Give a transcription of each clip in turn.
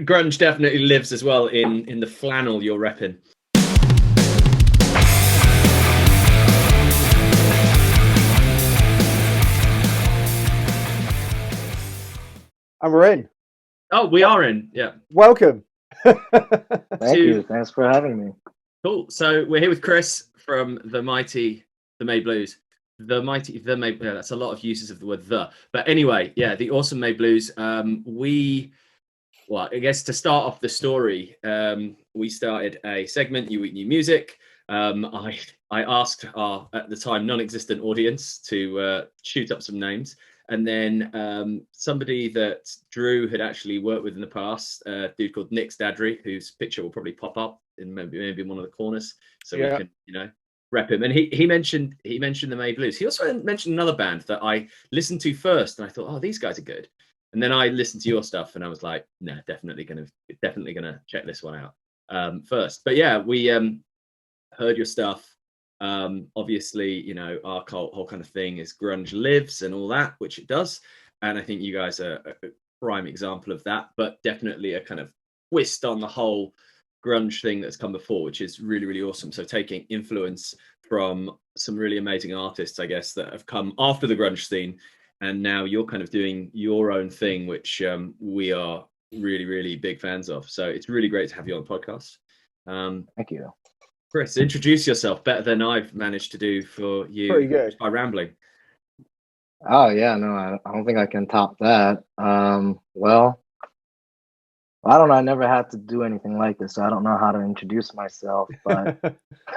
grunge definitely lives as well in the flannel you're repping. And we're in. Oh, we are in. Yeah. Welcome. Thank you. Thanks for having me. Cool. So we're here with Chris from the Mayblues. Yeah, that's a lot of uses of the word the. But anyway, yeah, the awesome Mayblues. Well, I guess to start off the story, we started a segment, You Eat New Music. I asked our, at the time, non-existent audience to shoot up some names. And then somebody that Drew had actually worked with in the past, a dude called Nick Stadry, whose picture will probably pop up in maybe in one of the corners, so we can, rep him. And he mentioned the Mayblues. He also mentioned another band that I listened to first, and I thought, oh, these guys are good. And then I listened to your stuff, and I was like, nah, definitely gonna check this one out first. But yeah, we heard your stuff. Obviously, our whole kind of thing is grunge lives and all that, which it does. And I think you guys are a prime example of that, but definitely a kind of twist on the whole grunge thing that's come before, which is really, really awesome. So taking influence from some really amazing artists, I guess, that have come after the grunge scene, and now you're kind of doing your own thing, which we are really, really big fans of. So it's really great to have you on the podcast. Thank you. Chris, introduce yourself better than I've managed to do for you. Pretty good. By rambling. Oh yeah, no, I don't think I can top that. Well, I don't know. I never had to do anything like this, so I don't know how to introduce myself. But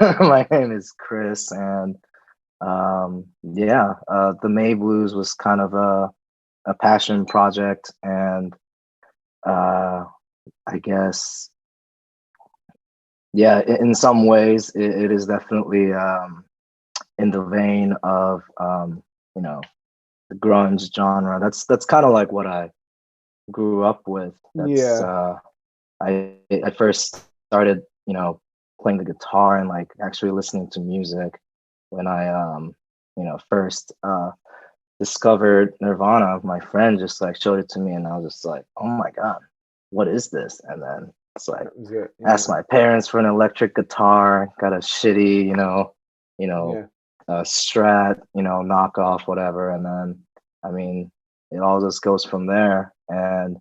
my name is Chris, and the Mayblues was kind of a passion project, and I guess. Yeah, in some ways, it is definitely in the vein of the grunge genre. That's kind of like what I grew up with. I first started playing the guitar and like actually listening to music when I first discovered Nirvana. My friend just like showed it to me, and I was just like, oh my god, what is this? And then it's like asked my parents for an electric guitar, got a shitty, Strat, knockoff, whatever. And then, I mean, it all just goes from there. And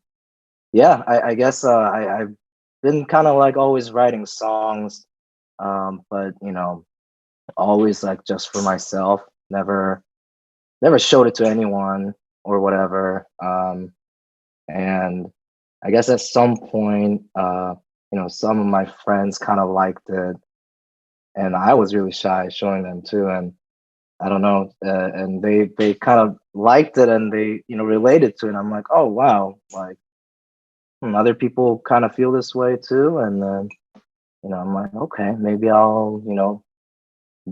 yeah, I guess I've been kind of like always writing songs, but always like just for myself. Never showed it to anyone or whatever. And I guess at some point, some of my friends kind of liked it, and I was really shy showing them too. And I don't know, and they kind of liked it, and they related to it. And I'm like, oh wow, like other people kind of feel this way too. And then I'm like, okay, maybe I'll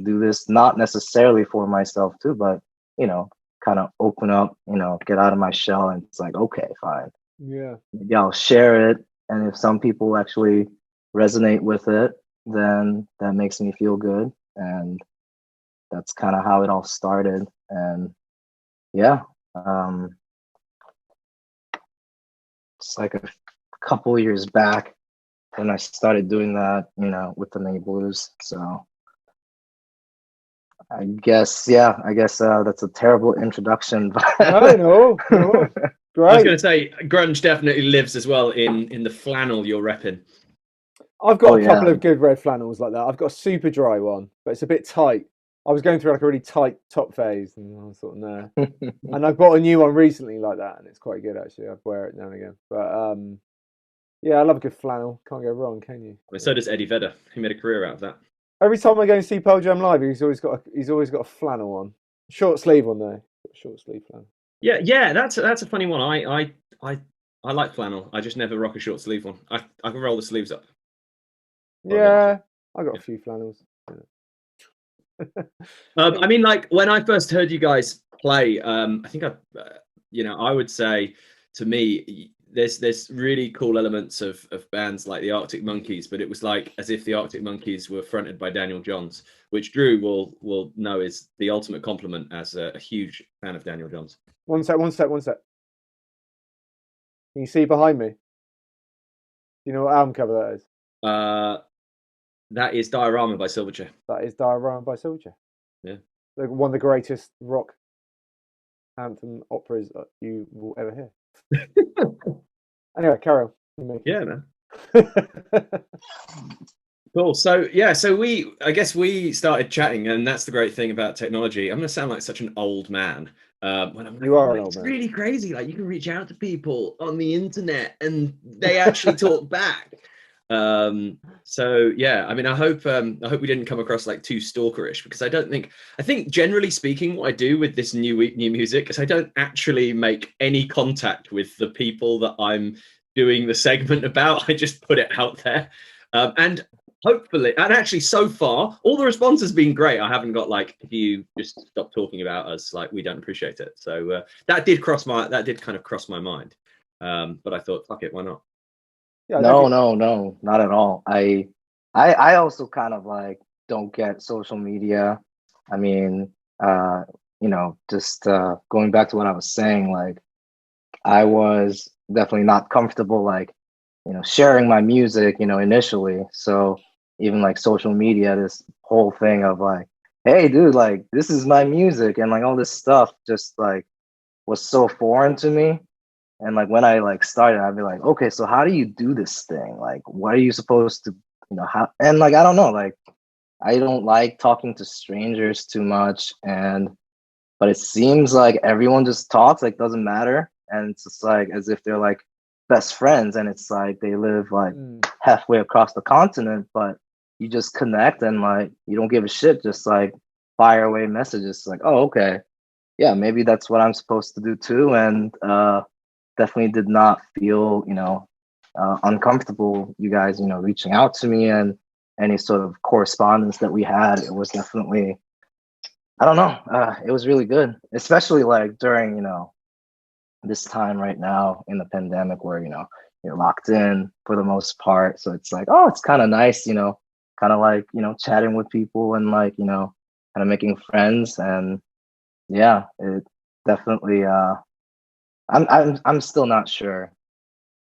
do this not necessarily for myself too, but kind of open up, get out of my shell. And it's like, okay, fine. Yeah. Maybe I'll share it. And if some people actually resonate with it, then that makes me feel good. And that's kind of how it all started. And yeah, it's like a couple years back when I started doing that, with the Mayblues. So I guess that's a terrible introduction. But no. Great. I was going to say, grunge definitely lives as well in the flannel you're repping. I've got a couple of good red flannels like that. I've got a super dry one, but it's a bit tight. I was going through like a really tight top phase, and I was sort of there. And I bought a new one recently like that, and it's quite good actually. I wear it now and again. But yeah, I love a good flannel. Can't go wrong, can you? Well, so does Eddie Vedder. He made a career out of that. Every time I go and see Pearl Jam live, he's always got a flannel on, short sleeve one though, short sleeve flannel. Yeah, that's a funny one. I like flannel. I just never rock a short sleeve one. I can roll the sleeves up. Yeah, I got a few flannels. I mean, like when I first heard you guys play, I think I would say to me, there's really cool elements of bands like the Arctic Monkeys, but it was like as if the Arctic Monkeys were fronted by Daniel Johns, which Drew will know is the ultimate compliment as a huge fan of Daniel Johns. One sec. Can you see behind me? you know what album cover that is? That is Diorama by Silverchair. That is Diorama by Silverchair. Yeah. One of the greatest rock anthem operas that you will ever hear. Anyway, carry on. Yeah, man. Cool. So yeah, so I guess we started chatting, and that's the great thing about technology. I'm gonna sound like such an old man when I'm you are an old it's man. really crazy. Like you can reach out to people on the internet and they actually talk back. So yeah, I mean, I hope we didn't come across like too stalkerish, because I think generally speaking, what I do with this new music is I don't actually make any contact with the people that I'm doing the segment about. I just put it out there, and hopefully, and actually so far all the response has been great. I haven't got like, if you just stop talking about us, like we don't appreciate it. So that did kind of cross my mind, but I thought, fuck it, why not? Yeah, no, not at all. I also kind of like don't get social media. I mean, you know, just going back to what I was saying, like I was definitely not comfortable, like, you know, sharing my music, you know, initially. So even like social media, this whole thing of like, hey, dude, like this is my music, and like all this stuff just like was so foreign to me. And like when I like started, I'd be like, okay, so how do you do this thing? Like, what are you supposed to, you know, how? And like I don't know, like I don't like talking to strangers too much, and but it seems like everyone just talks, like doesn't matter, and it's just like as if they're like best friends, and it's like they live like halfway across the continent, but you just connect and like you don't give a shit, just like fire away messages like, oh, okay, yeah, maybe that's what I'm supposed to do too. And definitely did not feel, you know, uncomfortable, you guys, you know, reaching out to me, and any sort of correspondence that we had. It was definitely, I don't know, it was really good, especially like during, you know, this time right now in the pandemic where, you know, you're locked in for the most part. So it's like, oh, it's kind of nice, you know, kind of like, you know, chatting with people and like, you know, kind of making friends. And yeah, it definitely, I'm still not sure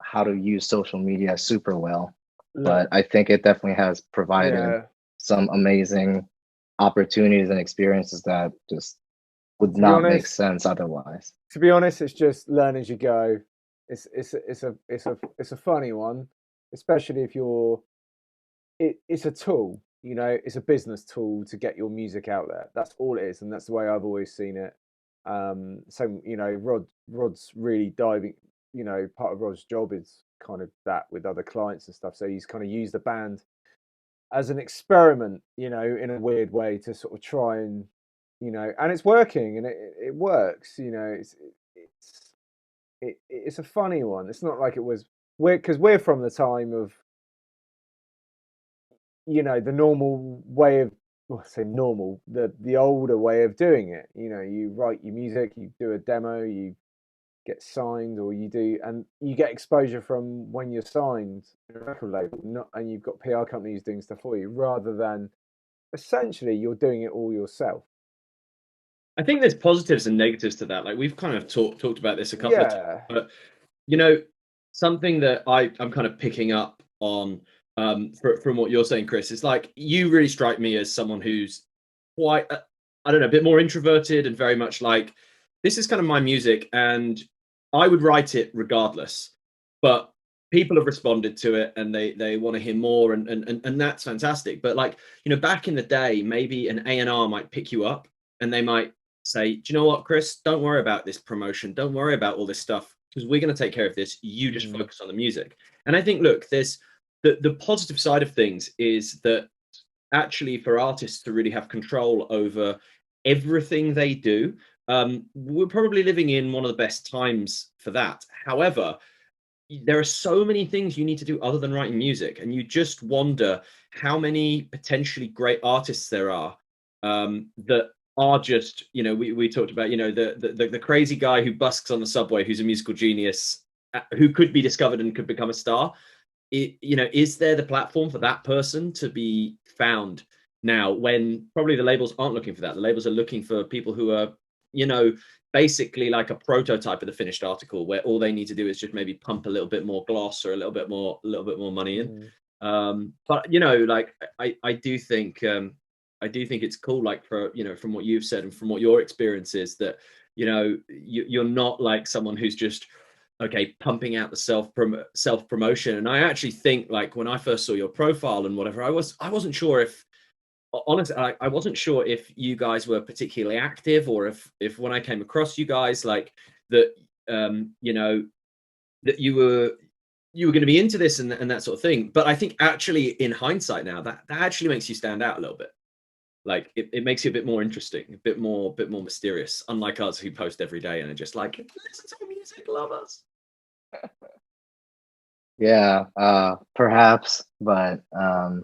how to use social media super well, but I think it definitely has provided some amazing opportunities and experiences that just would not make sense otherwise. To be honest, it's just learn as you go. It's a funny one, especially if you're. It's a tool, you know. It's a business tool to get your music out there. That's all it is, and that's the way I've always seen it. So you know, Rod's really diving. You know, part of Rod's job is kind of that with other clients and stuff. So he's kind of used the band as an experiment, you know, in a weird way to sort of try and, you know, and it's working, and it works, you know. It's a funny one. It's not like it was because we're from the time of, you know, the normal way of, well, I say normal, the older way of doing it. You know, you write your music, you do a demo, you get signed, or you do, and you get exposure from when you're signed to a record label, and you've got PR companies doing stuff for you, rather than essentially you're doing it all yourself. I think there's positives and negatives to that. Like we've kind of talked about this a couple of times, but you know, something that I'm kind of picking up on from what you're saying, Chris, is like you really strike me as someone who's quite, I don't know, a bit more introverted, and very much like, this is kind of my music and I would write it regardless, but people have responded to it and they want to hear more, and that's fantastic. But like, you know, back in the day, maybe an A&R might pick you up and they might say, do you know what, Chris, don't worry about this promotion, don't worry about all this stuff, because we're going to take care of this. You just focus on the music. And I think, look, there's the positive side of things is that actually for artists to really have control over everything they do, we're probably living in one of the best times for that. However, there are so many things you need to do other than writing music, and you just wonder how many potentially great artists there are that are just, you know, we talked about, you know, the crazy guy who busks on the subway, who's a musical genius, who could be discovered and could become a star. You know, is there the platform for that person to be found now, when probably the labels aren't looking for that? The labels are looking for people who are you know, basically like a prototype of the finished article where all they need to do is just maybe pump a little bit more gloss or a little bit more money in. But you know, like I do think it's cool, like, for, you know, from what you've said and from what your experience is, that, you know, you're not like someone who's just pumping out the self promotion. And I actually think, like, when I first saw your profile and whatever, I wasn't sure if, honestly, I wasn't sure if you guys were particularly active, or if when I came across you guys, like, that, you know, that you were going to be into this and that sort of thing. But I think actually, in hindsight now, that actually makes you stand out a little bit. Like, it makes you a bit more interesting, a bit more mysterious, unlike us who post every day and are just like, listen to music, love us. Yeah, perhaps, but I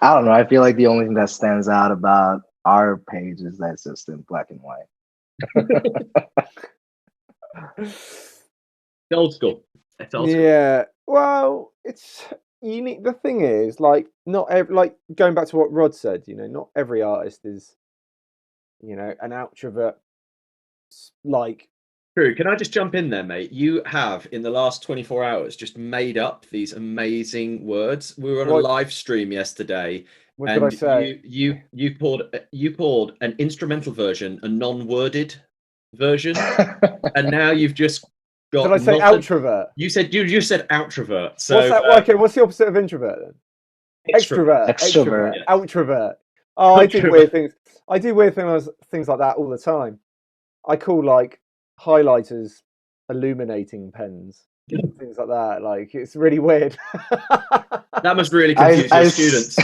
don't know. I feel like the only thing that stands out about our page is that it's just in black and white. Old school. It's old school. Yeah. Well, it's unique. The thing is, like, like, going back to what Rod said, you know, not every artist is, you know, an outrovert. Like, True. Can I just jump in there, mate? You have, in the last 24 hours, just made up these amazing words. We were on a live stream yesterday, what did I say? You poured an instrumental version, a non-worded version, and now you've just got. Did I say outrovert? You said outrovert. So what's that? Okay, what's the opposite of introvert then? Extrovert. Extrovert. Outrovert. Oh, I do weird things. I do weird things like that all the time. I call, like, highlighters illuminating pens, things like that. Like, it's really weird. That must really confuse your students.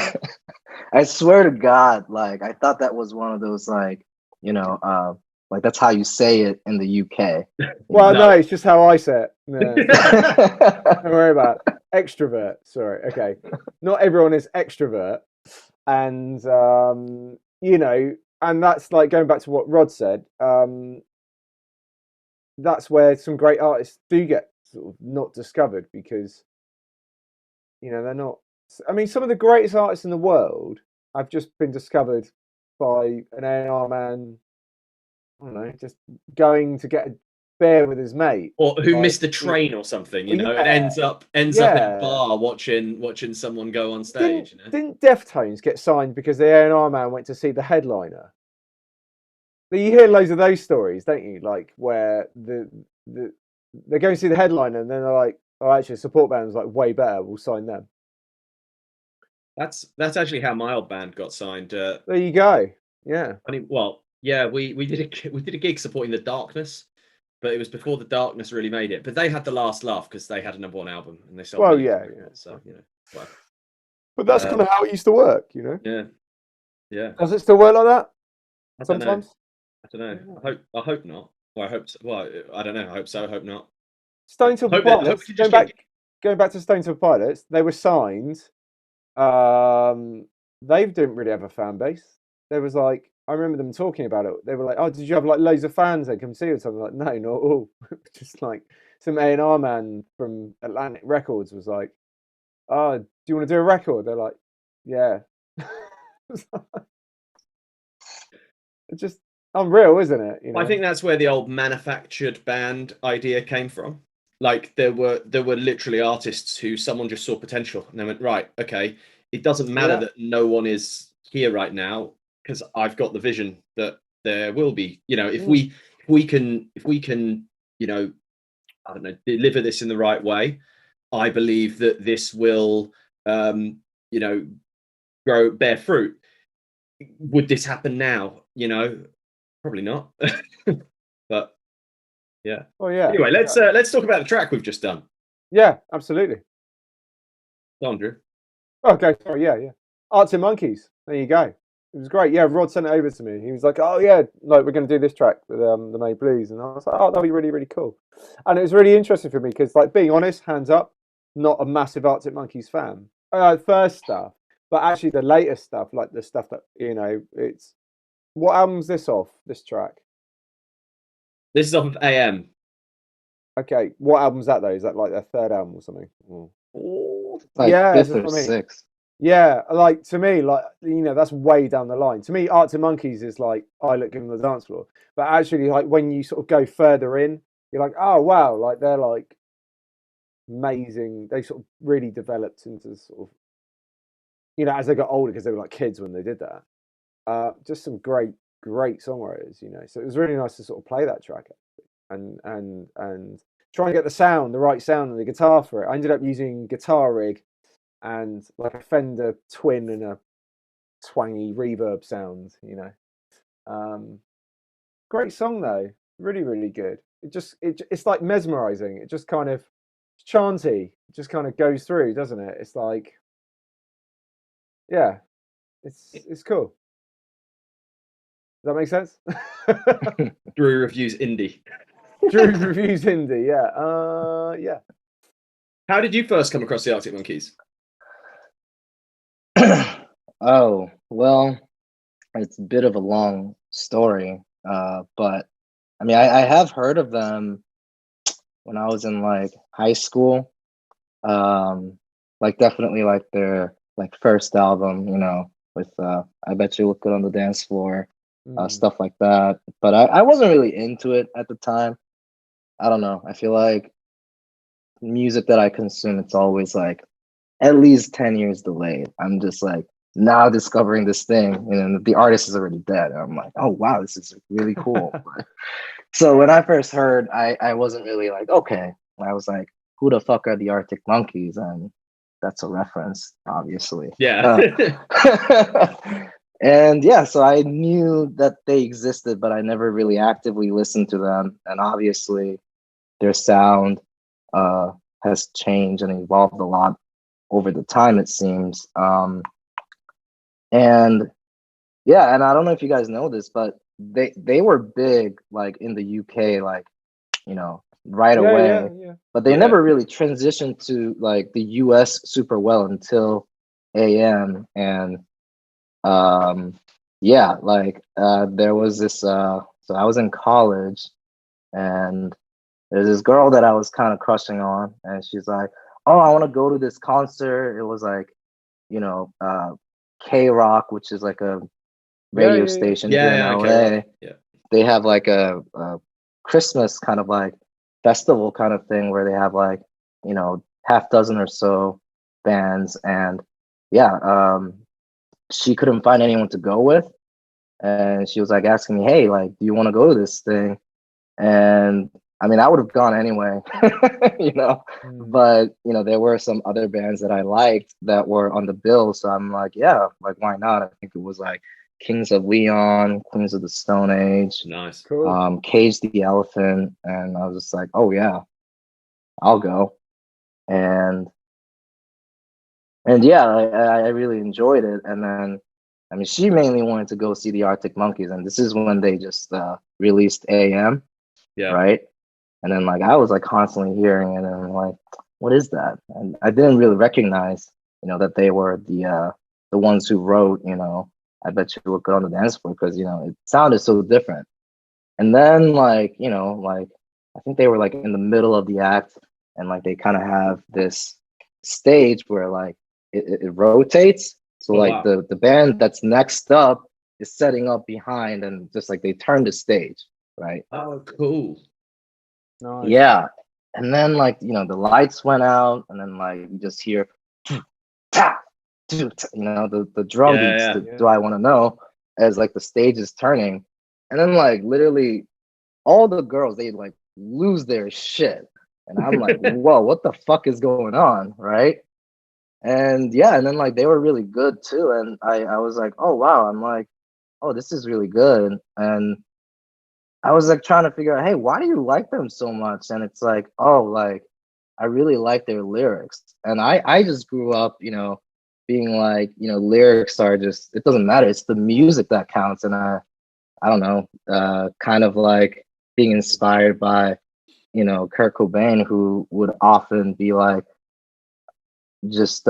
I swear to God, like, I thought that was one of those, like, you know, like, that's how you say it in the UK. Well, no, it's just how I say it. No. Don't worry about it. Extrovert. Sorry. Okay. Not everyone is extrovert, and you know, and that's, like, going back to what Rod said. That's where some great artists do get sort of not discovered, because, you know, they're not. I mean, some of the greatest artists in the world have just been discovered by an A&R man, I don't know, just going to get a beer with his mate, or who missed the train or something, you know, and ends up in a bar watching someone go on stage. Didn't Deftones get signed because the A&R man went to see the headliner? You hear loads of those stories, don't you? Like, where they're going to see the headliner, and then they're like, "Oh, actually, support band's like way better. We'll sign them." That's actually how my old band got signed. There you go. Yeah. We did a gig supporting The Darkness, but it was before The Darkness really made it. But they had the last laugh because they had a #1 album and they sold. Well, yeah. So, you know, well. But that's kind of how it used to work, you know. Yeah. Does it still work like that? Sometimes. I don't know. I hope not. Well, I hope so. Well, I don't know. I hope so. I hope not. Stone Temple Pilots. Going back to Stone Temple Pilots, they were signed. They didn't really have a fan base. There was, like, I remember them talking about it. They were like, "Oh, did you have, like, loads of fans that come see you?" Something like, "No, not all." Just like some A&R man from Atlantic Records was like, "Oh, do you want to do a record?" They're like, "Yeah." It's just unreal, isn't it? You know? I think that's where the old manufactured band idea came from. Like, there were literally artists who someone just saw potential and they went, right, okay, it doesn't matter that no one is here right now, because I've got the vision that there will be. You know, if we can, you know, I don't know, deliver this in the right way, I believe that this will, you know, bear fruit. Would this happen now? You know, probably not. But yeah. Oh yeah. Anyway, let's talk about the track we've just done. Yeah, absolutely. Go on, Drew. Okay, sorry, yeah. Arctic Monkeys. There you go. It was great. Yeah, Rod sent it over to me. He was like, "Oh yeah, like, we're going to do this track with the Mayblues," and I was like, "Oh, that'd be really, really cool." And it was really interesting for me because, like, being honest, hands up, not a massive Arctic Monkeys fan. First stuff, but actually the latest stuff, like the stuff that, you know, it's. What album's this off? This track? This is off of AM. Okay, what album's that though? Is that like their third album or something? Like 5th or 6th. Yeah, like to me, like that's way down the line. To me, Arctic Monkeys is like I Look Good on the Dance Floor. But actually, like when you sort of go further in, you're like, oh wow, like they're like amazing. They sort of really developed into sort of as they got older because they were like kids when they did that. Just some great songwriters. So it was really nice to sort of play that track and try and get the right sound and the guitar for it. I ended up using Guitar Rig and like a Fender Twin and a twangy reverb sound. Great song though, really really good. It's like mesmerizing. It just kind of chanty, it just kind of goes through, doesn't it? It's like, yeah, it's cool. Does that make sense? Drew reviews indie. Drew reviews indie. Yeah. Yeah. How did you first come across the Arctic Monkeys? Oh, well, it's a bit of a long story, but I mean, I have heard of them when I was in like high school. Like definitely like their like first album, with I Bet You Look Good on the Dance Floor, stuff like that. But I wasn't really into it at the time. I don't know. I feel like music that I consume, it's always like at least 10 years delayed. I'm just like now discovering this thing, and the artist is already dead. And I'm like, oh wow, this is really cool. So when I first heard, I wasn't really like, okay. I was like, who the fuck are the Arctic Monkeys? And that's a reference, obviously. Yeah. And yeah, so I knew that they existed, but I never really actively listened to them. And obviously, their sound has changed and evolved a lot over the time, it seems. And yeah, and I don't know if you guys know this, but they were big like in the UK, like right away. Yeah. But they never really transitioned to like the US super well until AM. And yeah, like there was this so I was in college, and there's this girl that I was kind of crushing on, and she's like, oh, I want to go to this concert. It was like, K Rock, which is like a radio station here in LA. Yeah. They have like a Christmas kind of like festival kind of thing where they have like, half dozen or so bands. And yeah, she couldn't find anyone to go with. And she was like asking me, hey, like, do you want to go to this thing? And I mean, I would have gone anyway, but there were some other bands that I liked that were on the bill. So I'm like, yeah, like, why not? I think it was like Kings of Leon, Queens of the Stone Age, nice, cool. Cage the Elephant. And I was just like, oh yeah, I'll go. And yeah, I really enjoyed it. And then, I mean, she mainly wanted to go see the Arctic Monkeys, and this is when they just released AM, right? And then like I was like constantly hearing it, and I'm like, what is that? And I didn't really recognize, that they were the ones who wrote, I Bet You Look Good on the Dance Floor, because it sounded so different. And then like, like I think they were like in the middle of the act, and like they kind of have this stage where like it rotates. So like the band that's next up is setting up behind, and just like they turn the stage, right? Oh, cool. Nice. Yeah. And then like, the lights went out, and then like you just hear the drum beats. Do I want to know, as like the stage is turning. And then like literally all the girls, they like lose their shit. And I'm like, whoa, what the fuck is going on? Right. And yeah, and then like they were really good too. And I was like, oh wow, I'm like, oh, this is really good. And I was like trying to figure out, hey, why do you like them so much? And it's like, oh, like I really like their lyrics. And I just grew up, being like, lyrics are just, it doesn't matter. It's the music that counts. And I don't know, kind of like being inspired by, Kurt Cobain, who would often be like just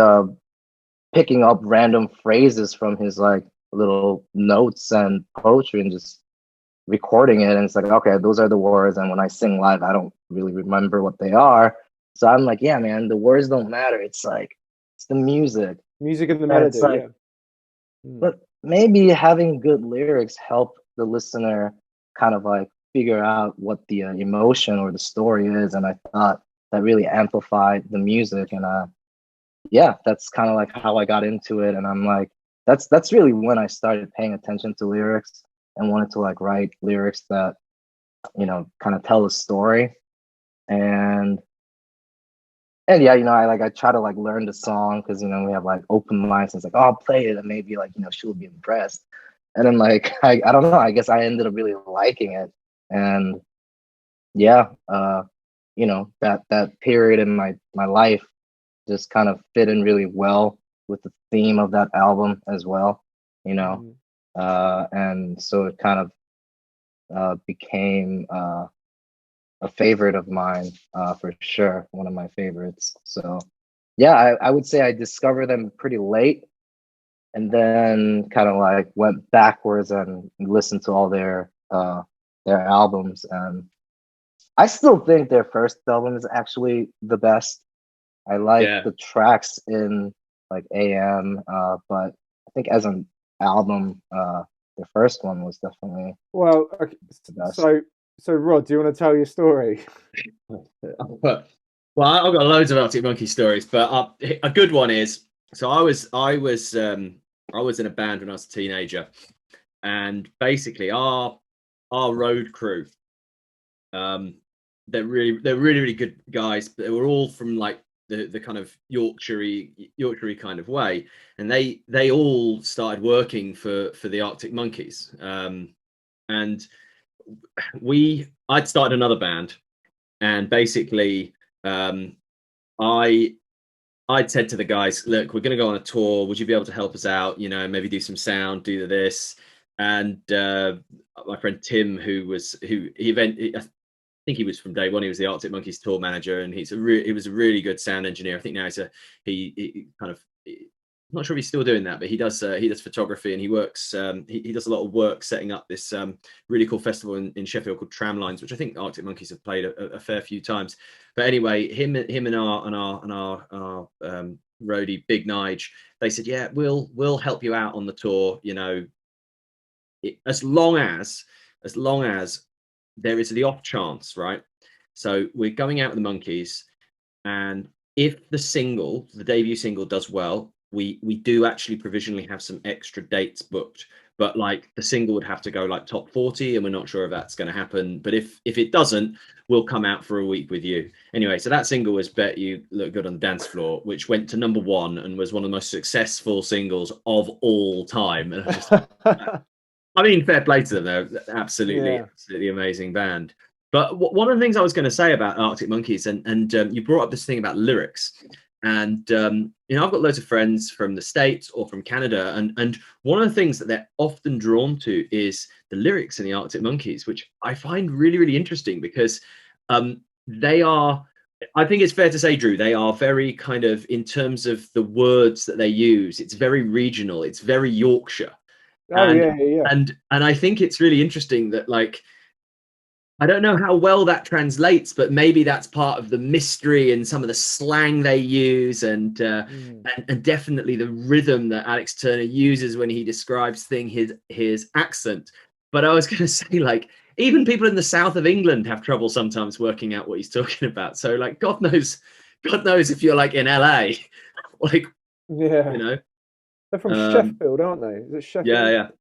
picking up random phrases from his like little notes and poetry and just recording it. And it's like, okay, those are the words. And when I sing live, I don't really remember what they are. So I'm like, yeah, man, the words don't matter. It's It's the music. Music and the And melody. it's like, Yeah. but maybe having good lyrics help the listener kind of like figure out what the emotion or the story is. And I thought that really amplified the music. And yeah, that's kind of like how I got into it. And I'm like, that's really when I started paying attention to lyrics and wanted to like write lyrics that, you know, kind of tell a story. And yeah, you know, I try to like learn the song because, you know, we have like open mics and it's like, oh, I'll play it and maybe like, you know, she'll be impressed. And then like I don't know, I guess I ended up really liking it. And yeah, you know, that period in my life just kind of fit in really well with the theme of that album as well, you know. And so it kind of became a favorite of mine, for sure, one of my favorites. So yeah, I would say I discovered them pretty late and then kind of like went backwards and listened to all their albums. And I still think their first album is actually the best. I like the tracks in like AM, but I think as an album, the first one was definitely okay, the best. So Rod, do you want to tell your story? Well, I've got loads of Arctic Monkey stories, but a good one is, so I was in a band when I was a teenager, and basically our road crew, they're really good guys, but they were all from like the kind of Yorkshire kind of way, and they all started working for the Arctic Monkeys, and I'd started another band, and basically I'd said to the guys, look, we're going to go on a tour, would you be able to help us out, you know, maybe do some sound, do this. And my friend Tim, I think he was from day one. He was the Arctic Monkeys tour manager, and he was a really good sound engineer. I think now he kind of, I'm not sure if he's still doing that, but he does photography, and he works. He does a lot of work setting up this really cool festival in Sheffield called Tramlines, which I think Arctic Monkeys have played a fair few times. But anyway, him and our roadie Big Nige, they said, yeah, we'll help you out on the tour. You know, as long as there is the off chance, right? So we're going out with the Monkeys, and if the debut single does well, we do actually provisionally have some extra dates booked, but like the single would have to go like top 40, and we're not sure if that's going to happen. But if it doesn't, we'll come out for a week with you. Anyway, so that single was Bet You Look Good on the Dance Floor, which went to #1 and was one of the most successful singles of all time. And I mean, fair play to them. They're absolutely amazing band. But one of the things I was going to say about Arctic Monkeys, and you brought up this thing about lyrics, and you know, I've got loads of friends from the States or from Canada, and one of the things that they're often drawn to is the lyrics in the Arctic Monkeys, which I find really, really interesting because they are, I think it's fair to say, Drew, they are very kind of, in terms of the words that they use, it's very regional, it's very Yorkshire. And I think it's really interesting that, like, I don't know how well that translates, but maybe that's part of the mystery and some of the slang they use, and definitely the rhythm that Alex Turner uses when he describes his accent. But I was going to say, like, even people in the south of England have trouble sometimes working out what he's talking about. So, like, God knows if you're like in LA, like, you know, they're from Sheffield, aren't they? Is it Sheffield?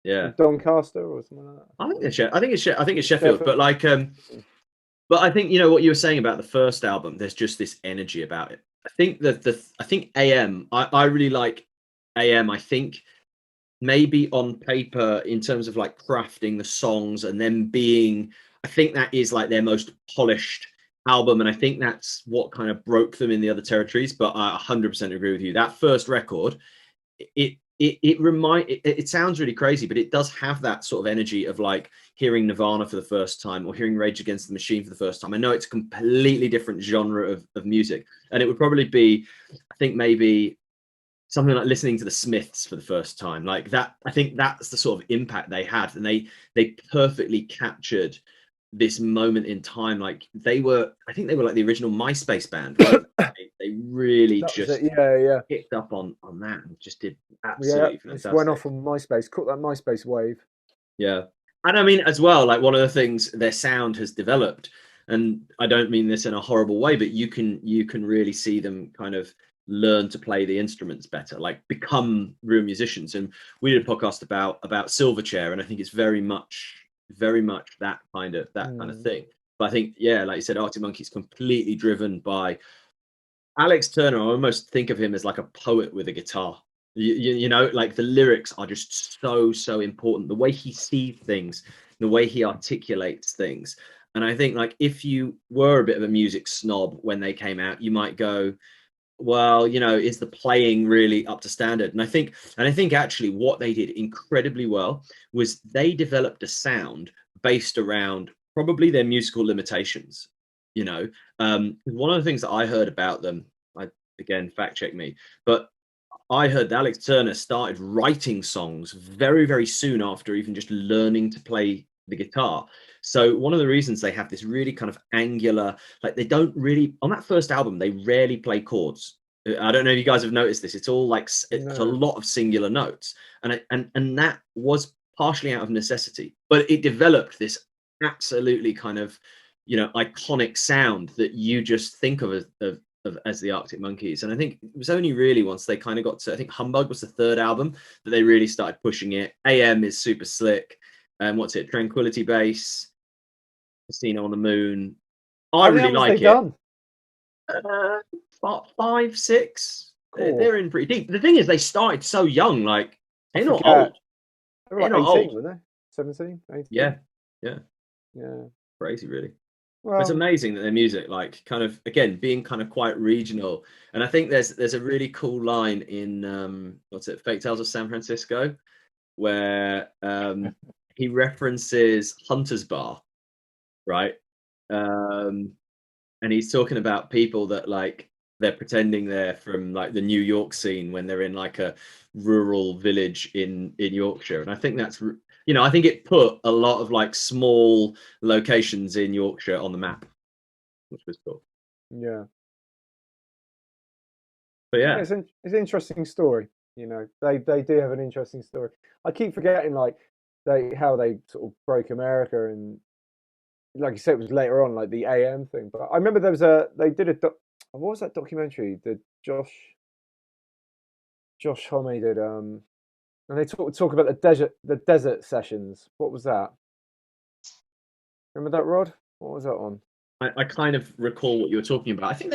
Yeah. Doncaster or something like that. I think it's Sheffield. But like, but I think, you know, what you were saying about the first album, there's just this energy about it. I think I think AM, I really like AM. I think maybe on paper, in terms of like crafting the songs and them being, I think that is like their most polished album, and I think that's what kind of broke them in the other territories. But I 100% agree with you. That first record, it sounds really crazy, but it does have that sort of energy of like hearing Nirvana for the first time or hearing Rage Against the Machine for the first time. I know it's a completely different genre of music, and it would probably be, I think, maybe something like listening to the Smiths for the first time, like that. I think that's the sort of impact they had, and they perfectly captured this moment in time. Like I think they were like the original MySpace band. Right? They They really just yeah picked up on that and just did yeah. absolutely Just went off fantastic. on MySpace, caught that MySpace wave. Yeah. And I mean, as well, like one of the things their sound has developed, and I don't mean this in a horrible way, but you can really see them kind of learn to play the instruments better, like become real musicians. And we did a podcast about Silverchair, and I think it's very much that kind of thing. But I think, yeah, like you said, Arctic Monkey's completely driven by Alex Turner. I almost think of him as like a poet with a guitar. You know, like the lyrics are just so important. The way he sees things, the way he articulates things. And I think, like, if you were a bit of a music snob when they came out, you might go, well, you know, is the playing really up to standard? And I think actually what they did incredibly well was they developed a sound based around probably their musical limitations. You know, one of the things that I heard about them, again, fact check me, but I heard that Alex Turner started writing songs very soon after even just learning to play the guitar. So one of the reasons they have this really kind of angular, like they don't really, on that first album, they rarely play chords. I don't know if you guys have noticed this. It's all like, it's a lot of singular notes. And that was partially out of necessity, but it developed this absolutely kind of, you know, iconic sound that you just think of as the Arctic Monkeys. And I think it was only really once they kind of got to, I think Humbug was the third album, that they really started pushing it. AM is super slick. And what's it? Tranquility Base, Casino on the Moon. I really like it. Done? 5, 6. Cool. They're in pretty deep. The thing is, they started so young. Like they're not old. They were like 18, old. Weren't they? 17, 18. Yeah. Crazy, really. Well, it's amazing that their music, like, kind of, again, being kind of quite regional. And I think there's a really cool line in what's it, Fake Tales of San Francisco, where he references Hunter's Bar, right? And he's talking about people that, like, they're pretending they're from like the New York scene when they're in like a rural village in Yorkshire. And I think that's, you know, I think it put a lot of like small locations in Yorkshire on the map, which was cool. Yeah. But yeah, it's an interesting story. You know, they do have an interesting story. I keep forgetting like how they sort of broke America, and like you said, it was later on, like the AM thing. But I remember they did a what was that documentary? The Josh Homme did, and they talk about the desert sessions. What was that? Remember that, Rod? What was that on? I kind of recall what you were talking about. I think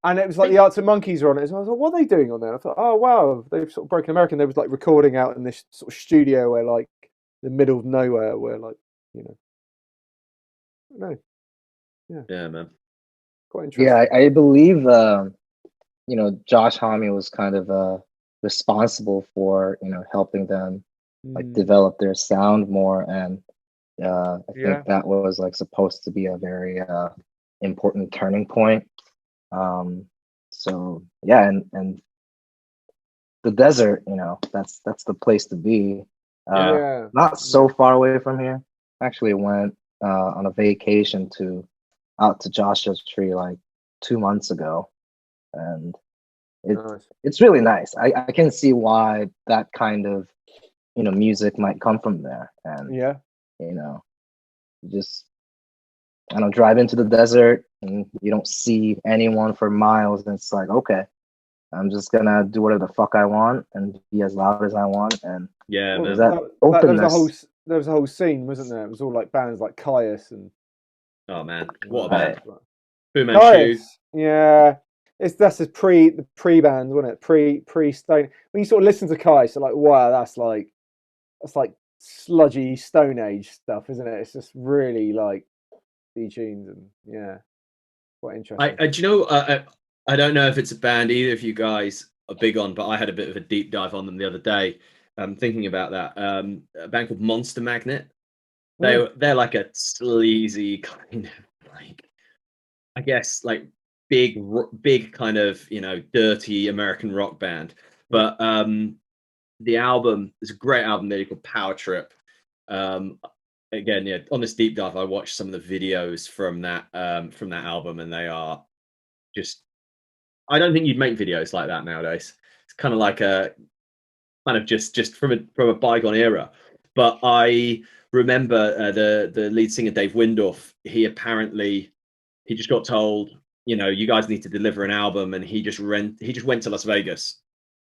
and it was like the Arctic Monkeys were on it as well. I was like, what are they doing on there? I thought, oh wow, they've sort of broken America. And they was like recording out in this sort of studio where, like, the middle of nowhere, where, like, you know, yeah, man, quite interesting. Yeah, I believe you know, Josh Homme was kind of responsible for, you know, helping them like develop their sound more, and I think that was like supposed to be a very important turning point. So yeah, and the desert, you know, that's the place to be. Not so far away from here. Actually went on a vacation out to Joshua Tree like 2 months ago, and it's really nice. I can see why that kind of, you know, music might come from there. And you know, just, I don't know, drive into the desert and you don't see anyone for miles, and it's like, okay, I'm just gonna do whatever the fuck I want and be as loud as I want. And yeah, man, there was a whole scene, wasn't there? It was all like bands like Caius and, oh man, what a band! Fu Manchu. Yeah, that's the pre band, wasn't it? Pre Stone. When you sort of listen to Caius, you're like, wow, that's like sludgy Stone Age stuff, isn't it? It's just really like detuned, and quite interesting. Do you know? I don't know if it's a band either of you guys are big on, but I had a bit of a deep dive on them the other day. Thinking about that, a band called Monster Magnet. They're like a sleazy kind of, like, I guess, like big kind of, you know, dirty American rock band. But the album is a great album there called Power Trip. Again, yeah, on this deep dive, I watched some of the videos from that album, and they are just I don't think you'd make videos like that nowadays. It's kind of like a kind of just from a bygone era. But I remember the lead singer Dave Windorf. He just got told, you guys need to deliver an album, and he just went to Las Vegas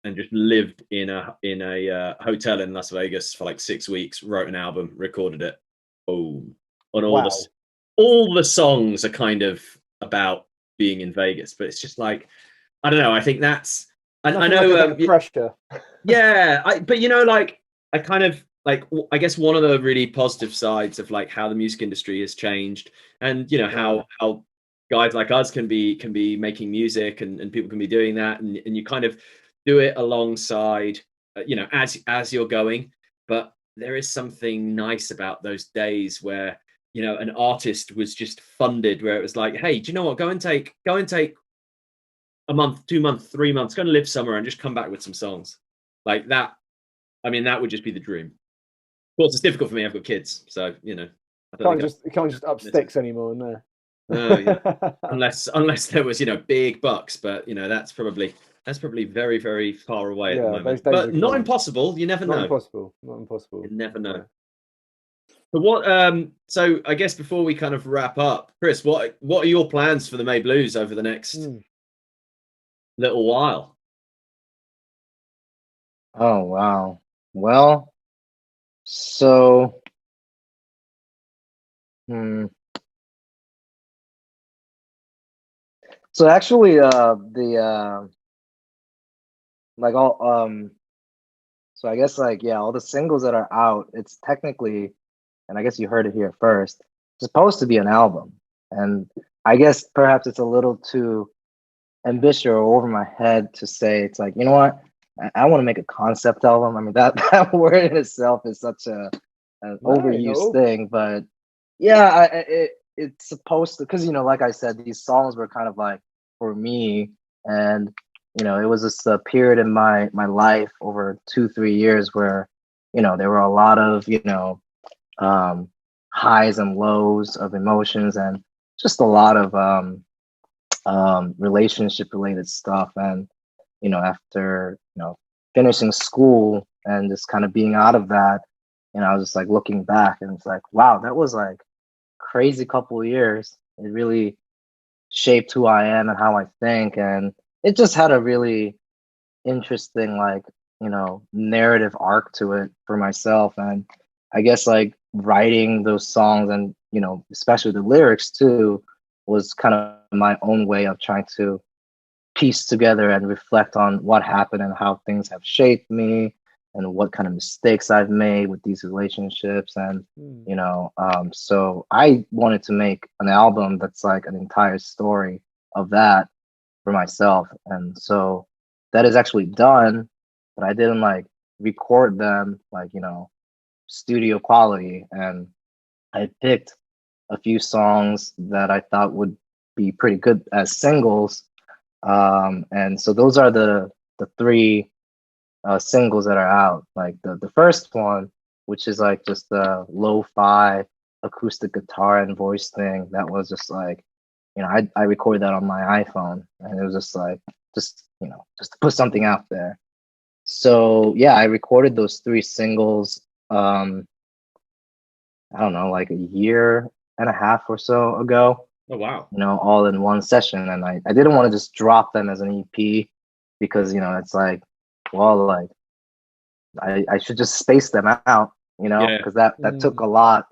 and just lived in a hotel in Las Vegas for like 6 weeks, wrote an album, recorded it. Boom. On all the songs are kind of about being in Vegas, but it's just like, I don't know. I think that's, I know, like pressure. Yeah, but like, I kind of like, I guess one of the really positive sides of like how the music industry has changed, and how guys like us can be making music, and people can be doing that, and you kind of do it alongside, as you're going. But there is something nice about those days where an artist was just funded, where it was like, hey, do you know what? Go and take a month, 2 months, 3 months, go and live somewhere and just come back with some songs like that. I mean, that would just be the dream. Of course, it's difficult for me. I've got kids, so you can't just up sticks anymore in there. No, yeah. unless there was big bucks, but that's probably very, very far away at the moment. But not impossible. You never know. Not impossible. You never know. So so I guess before we kind of wrap up, Chris, what are your plans for the Mayblues over the next little while? Oh wow. Well, so so actually the like all so I guess like all the singles that are out, it's technically, and I guess you heard it here first, it's supposed to be an album. And I guess perhaps it's a little too ambitious or over my head to say it's like, you know what, I want to make a concept album. I mean, that word in itself is such an overused thing, but yeah, it's supposed to, because like I said, these songs were kind of like for me, and it was just a period in my life over 2-3 years where there were a lot of highs and lows of emotions, and just a lot of relationship related stuff. And after finishing school and just kind of being out of that, I was just like looking back, and it's like, wow, that was like crazy couple of years. It really shaped who I am and how I think, and it just had a really interesting narrative arc to it for myself. And I guess like writing those songs, and especially the lyrics too, was kind of my own way of trying to piece together and reflect on what happened and how things have shaped me, and what kind of mistakes I've made with these relationships. And so I wanted to make an album that's like an entire story of that for myself. And so that is actually done, but I didn't like record them like studio quality. And I picked a few songs that I thought would be pretty good as singles. And so those are the 3 singles that are out. Like the first one, which is like just a lo-fi acoustic guitar and voice thing, that was just like, I recorded that on my iPhone, and it was just like, just to put something out there. So yeah, I recorded those 3 singles, I don't know, like a year and a half or so ago. Oh wow. All in one session. And I didn't want to just drop them as an EP, because it's like, well, like I should just space them out, because that took a lot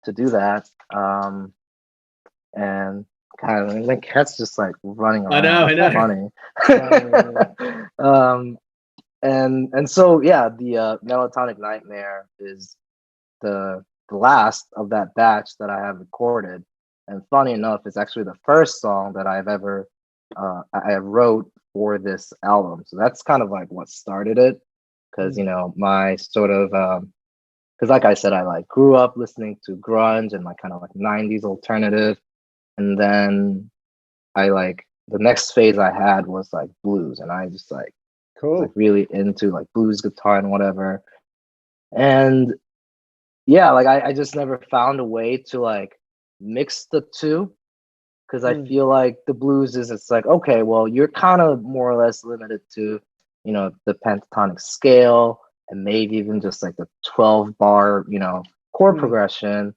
to do that. And kind of like cat's just like running around. I know. Funny. And so yeah, the Melatonic Nightmare is the last of that batch that I have recorded. And funny enough, it's actually the first song that I've ever I wrote for this album. So that's kind of like what started it, because my sort of because like I said, I like grew up listening to grunge and like kind of like 90s alternative, and then I like the next phase I had was like blues, and I just like was like really into like blues guitar and whatever. And yeah, like I just never found a way to like mix the two, because I feel like the blues is, it's like, okay, well, you're kind of more or less limited to, you know, the pentatonic scale and maybe even just like the 12 bar, you know, chord progression.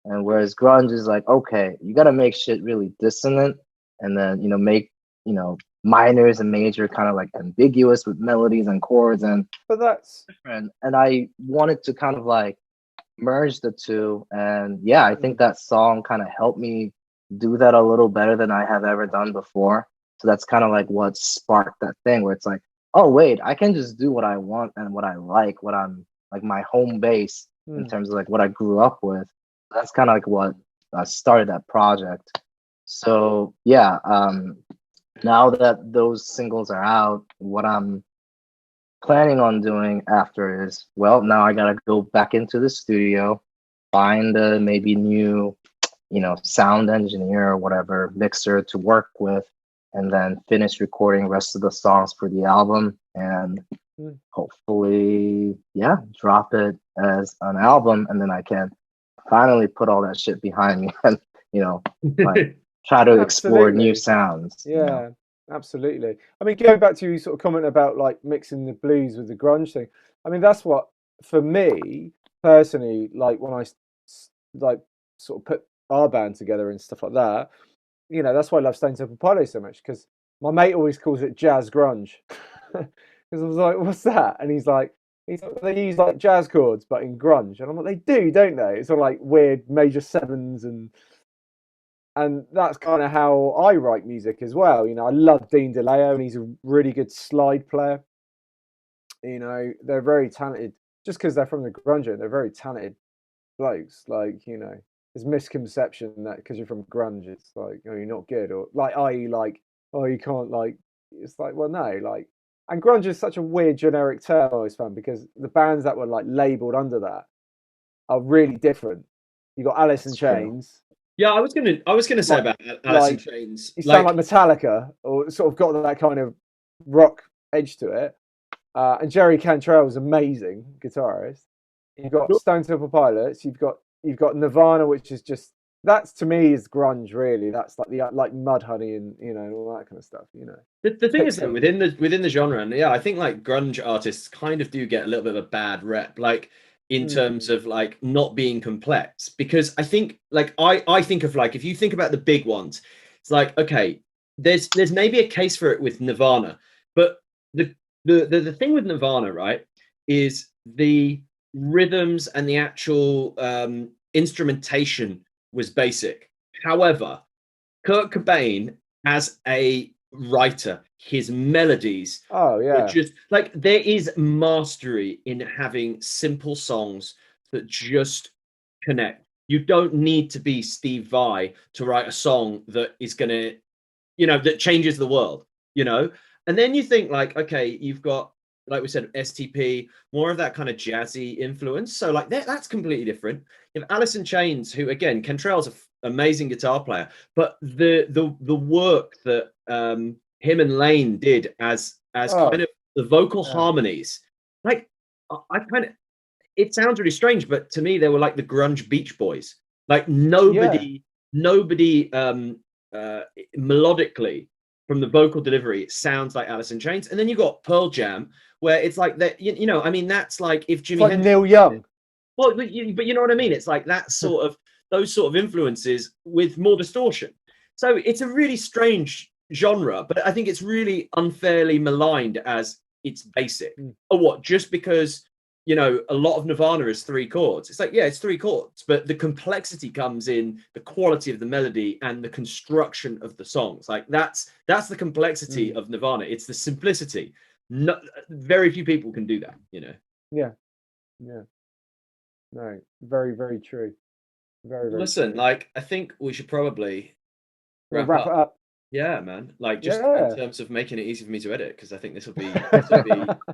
And whereas grunge is like, okay, you got to make shit really dissonant and then, you know, make, you know, minors and major kind of like ambiguous with melodies and chords. And but that's different. And I wanted to kind of like merge the two. And yeah, I think that song kind of helped me do that a little better than I have ever done before. So that's kind of like what sparked that thing where it's like, oh wait, I can just do what I want and what I like, what I'm like my home base in terms of like what I grew up with. That's kind of like what started that project. So yeah, now that those singles are out, what I'm planning on doing after is, well, now I gotta go back into the studio, find a maybe new, you know, sound engineer or whatever, mixer to work with, and then finish recording the rest of the songs for the album and hopefully, yeah, drop it as an album, and then I can finally put all that shit behind me and, you know, like try to explore new sounds. Yeah, you know? absolutely. I mean, going back to your sort of comment about like mixing the blues with the grunge thing, I mean, that's what, for me personally, like when I like sort of put our band together and stuff like that, you know, that's why I love Stone Temple Pilots so much, because my mate always calls it jazz grunge. Because I was like, what's that? And he's like, they use like jazz chords, but in grunge. And I'm like, they do, don't they? It's all like weird major sevens and that's kind of how I write music as well. You know, I love Dean DeLeo, and he's a really good slide player. You know, they're very talented. Just because they're from the grunge, they're very talented blokes. Like, you know, there's misconception that because you're from grunge, it's like, oh, you're not good, or like, i.e., like, oh, you can't like. It's like, well, no, like, and grunge is such a weird generic term I always found, because the bands that were like labeled under that are really different. You got Alice in Chains. Yeah, I was gonna say about Alice in Chains. You sound like Metallica, or sort of got that kind of rock edge to it. And Jerry Cantrell is amazing guitarist. You've got Stone Temple Pilots. You've got Nirvana, which is just, that's to me is grunge really. That's like the like Mudhoney and, you know, all that kind of stuff. You know, the thing is though, within the genre, and yeah, I think like grunge artists kind of do get a little bit of a bad rep, like in terms of like not being complex, because I think like I think of like, if you think about the big ones, it's like, okay, there's maybe a case for it with Nirvana, but the thing with Nirvana, right, is the rhythms and the actual instrumentation was basic. However, Kurt Cobain as a writer, his melodies were just like, there is mastery in having simple songs that just connect. You don't need to be Steve Vai to write a song that is gonna, you know, that changes the world, you know. And then you think like, okay, you've got, like we said, STP, more of that kind of jazzy influence. So like that's completely different. You have Alice in Chains, who again, Cantrell's an amazing guitar player, but the work that him and Lane did as kind of the vocal harmonies, like I kind of, it sounds really strange, but to me they were like the grunge Beach Boys. Like nobody melodically, from the vocal delivery, it sounds like Alice in Chains. And then you got Pearl Jam, where it's like that, you know, I mean, that's like if Jimi Hendrix, Neil Young. Well, but you know what I mean? It's like that sort of, those sort of influences with more distortion. So it's a really strange genre, but I think it's really unfairly maligned as it's basic. Or what, just because, you know, a lot of Nirvana is 3 chords. It's like, yeah, it's 3 chords, but the complexity comes in the quality of the melody and the construction of the songs. Like that's the complexity of Nirvana. It's the simplicity. Very few people can do that, you know. Yeah. No, very, very true. Very, very Listen, true. like, I think we should probably wrap it up. Yeah, man. Like, just in terms of making it easy for me to edit, because I think this will be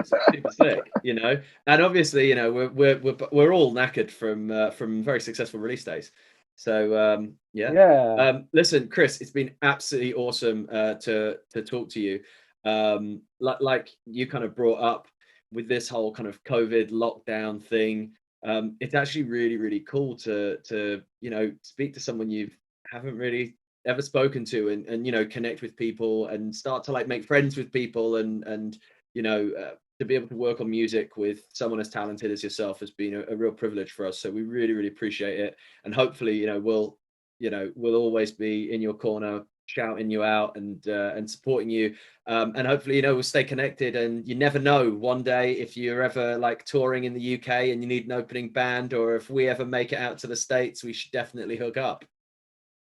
super sick, you know. And obviously, you know, we're all knackered from very successful release days. So listen, Chris, it's been absolutely awesome to talk to you. Like you kind of brought up with this whole kind of COVID lockdown thing. It's actually really, really cool to you know, speak to someone you haven't really ever spoken to, and you know, connect with people and start to like make friends with people, and you know, to be able to work on music with someone as talented as yourself has been a real privilege for us. So we really, really appreciate it, and hopefully, you know, we'll always be in your corner, shouting you out and supporting you, and hopefully, you know, we'll stay connected. And you never know, one day if you're ever like touring in the UK and you need an opening band, or if we ever make it out to the States, we should definitely hook up.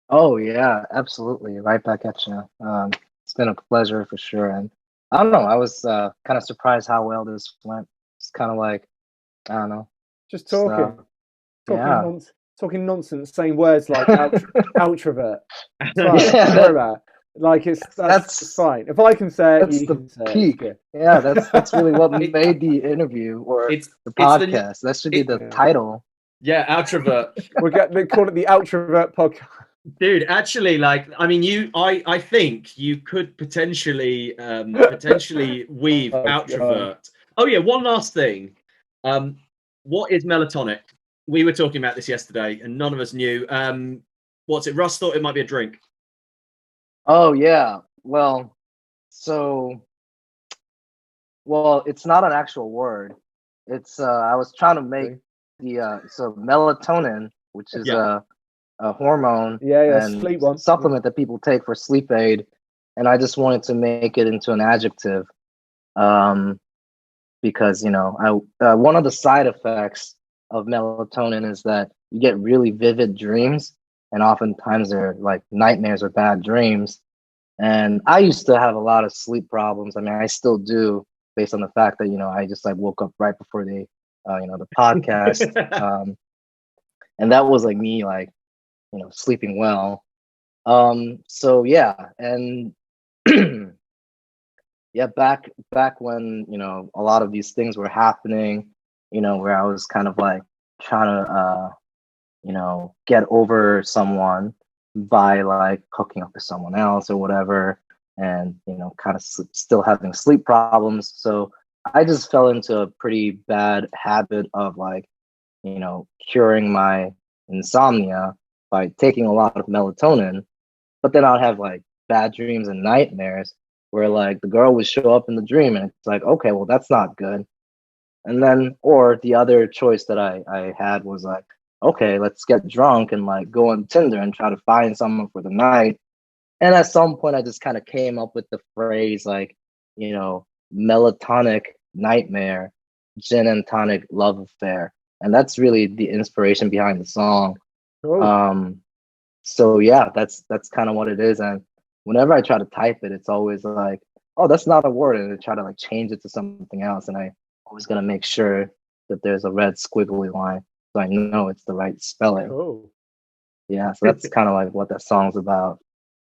Oh yeah, absolutely. Right back at you. It's been a pleasure for sure. And I don't know, I was kind of surprised how well this went. It's kind of like, I don't know, Just talking, yeah. Talking nonsense, saying words like outrovert. It's fine. Yeah, Don't worry about it. Like that's fine. If I can say it, you can say peak. it. Yeah, that's really what made the interview or the podcast. That should be the title. Yeah, outrovert. They call it the Outrovert podcast. Dude, actually, like, I mean, I think you could potentially weave outrovert. Oh yeah, one last thing. What is Melatonic? We were talking about this yesterday, and none of us knew. What's it? Russ thought it might be a drink. Oh yeah. Well, it's not an actual word. It's I was trying to make the so melatonin, which is a hormone and sleep one. supplement that people take for sleep aid, and I just wanted to make it into an adjective, because you know one of the side effects of melatonin is that you get really vivid dreams, and oftentimes they're like nightmares or bad dreams. And I used to have a lot of sleep problems. I mean, I still do, based on the fact that, you know, I just like woke up right before the podcast, and that was like me, like, you know, sleeping well. So yeah, and yeah, back when, you know, a lot of these things were happening, you know, where I was kind of like trying to you know, get over someone by like hooking up with someone else or whatever, and you know, kind of still having sleep problems. So I just fell into a pretty bad habit of like, you know, curing my insomnia by taking a lot of melatonin. But then I'd have like bad dreams and nightmares where like the girl would show up in the dream, and it's like, okay, well, that's not good. And then, or the other choice that I had was like, okay, let's get drunk and like go on Tinder and try to find someone for the night. And at some point, I just kind of came up with the phrase like, you know, Melatonic Nightmare, gin and tonic love affair. And that's really the inspiration behind the song. Cool. So yeah, that's kind of what it is. And whenever I try to type it, it's always like, oh, that's not a word. And I try to like change it to something else. And I always gonna make sure that there's a red squiggly line, so I know it's the right spelling. Cool. Yeah, so that's kind of like what that song's about.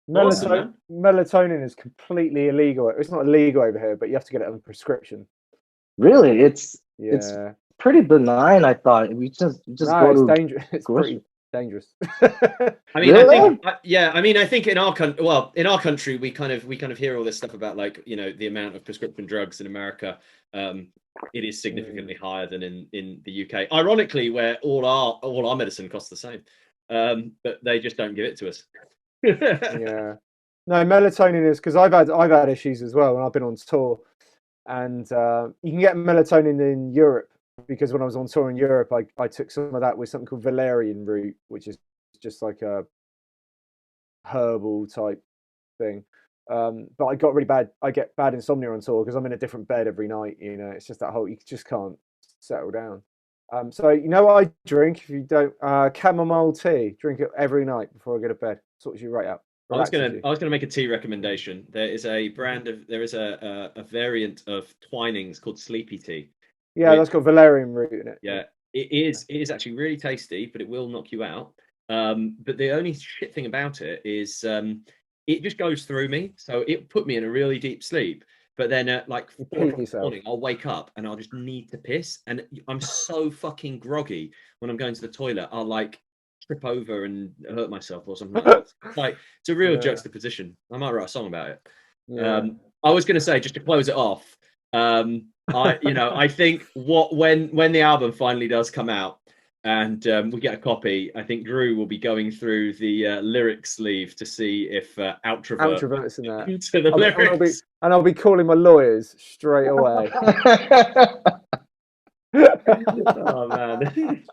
Melatonin is completely illegal. It's not illegal over here, but you have to get it on a prescription. Really? It's pretty benign, I thought. We just go it's to dangerous. It's pretty dangerous. I mean, really? I think in our country, we kind of hear all this stuff about like, you know, the amount of prescription drugs in America. It is significantly higher than in the UK. Ironically, where all our medicine costs the same, but they just don't give it to us. Yeah, no, melatonin is, because I've had issues as well when I've been on tour, and you can get melatonin in Europe, because when I was on tour in Europe, I took some of that with something called valerian root, which is just like a herbal type thing. But I got really bad. I get bad insomnia on tour because I'm in a different bed every night. You know, it's just that whole, you just can't settle down. So you know what I drink? If you don't, chamomile tea. Drink it every night before I go to bed. Sorts you right out. I was gonna make a tea recommendation. There is a variant of Twinings called Sleepy Tea. Yeah, that's got valerian root in it. Yeah, it is actually really tasty, but it will knock you out. But the only shit thing about it is it just goes through me, so it put me in a really deep sleep. But then at like 4 o'clock in the morning, I'll wake up and I'll just need to piss, and I'm so fucking groggy when I'm going to the toilet. I'll like trip over and hurt myself or something like that. Like, it's a real juxtaposition. I might write a song about it. I was going to say, just to close it off, I think when the album finally does come out, and we get a copy, I think Drew will be going through the lyric sleeve to see if Outrovert's in there. to the lyrics. And I'll be calling my lawyers straight away. Oh man.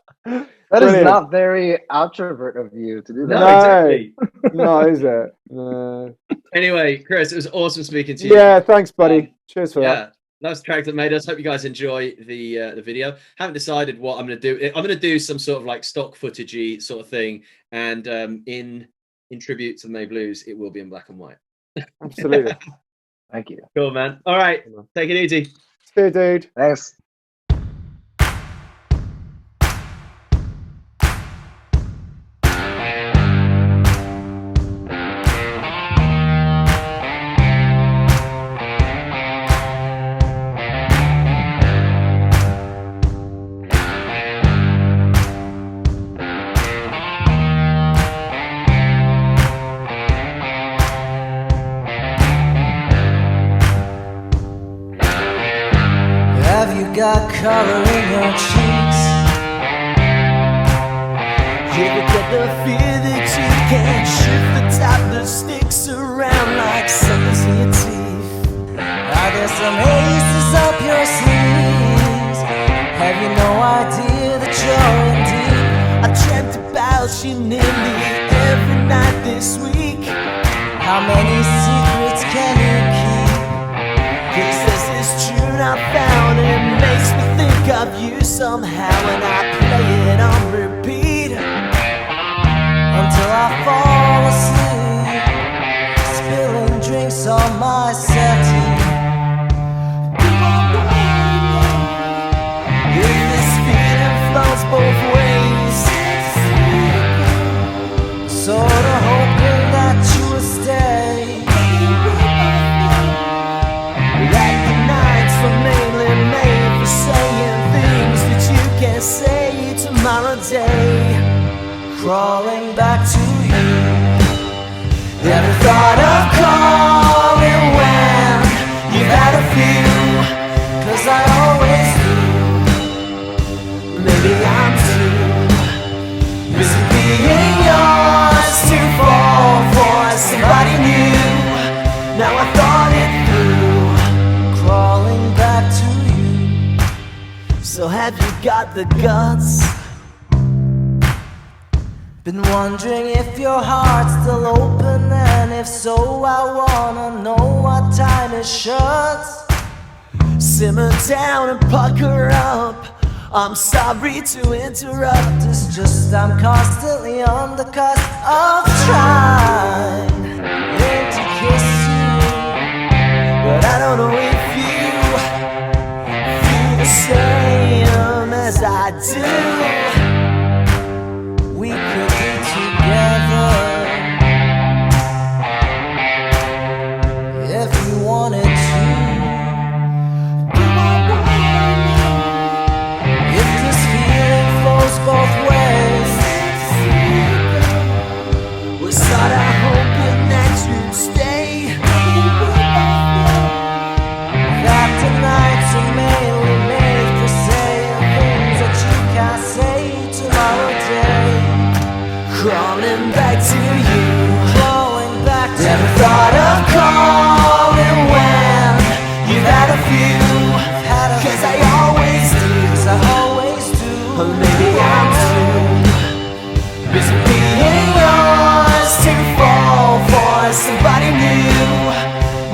That is not very outrovert of you to do that. No, exactly. No, is it? No. Anyway, Chris, it was awesome speaking to you. Yeah, thanks, buddy. Cheers for that. That's the track that made us. Hope you guys enjoy the video. Haven't decided what I'm going to do. I'm going to do some sort of like stock footagey sort of thing, and in tribute to the Mayblues, it will be in black and white. Absolutely. Thank you. Cool, man. All right, take it easy. See you, dude. Thanks. Got color in your cheeks. You get the fear that you can't shift the top that sticks around like suckers in your teeth. Are there some aces up your sleeves? Have you no idea that you're in deep? I dreamt about you nearly every night this week. How many secrets can you keep? 'Cause there's this tune I found and it makes me think of you somehow, and I play it on repeat until I fall asleep, spilling drinks on my settee. If this feeling flows both ways, sorta hoping that you will stay. That the nights were mainly made for saying things that you can't say tomorrow day. Crawling back to you. Never thought of calling when you've had a few, 'cause I always do. Maybe I'm too busy being yours to fall for somebody new. Now I thought it through, crawling back to you. So have you got the guts? Been wondering if your heart's still open, and if so, I wanna know what time it shuts. Simmer down and pucker up. I'm sorry to interrupt. It's just I'm constantly on the cusp of trying to kiss you, but I don't know if you feel the same as I do. We could be together if you wanted to. If this feeling flows both ways, we're sorta hoping that you'd stay. That the nights are mainly made for saying things that you can't say tomorrow day. Crawling back to you, crawling back to you. Never thought of calling when you've had a few, 'cause I always do, 'cause I always do. Or maybe I'm too busy being yours to fall for somebody new.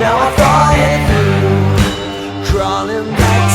Now I thought it through, crawling back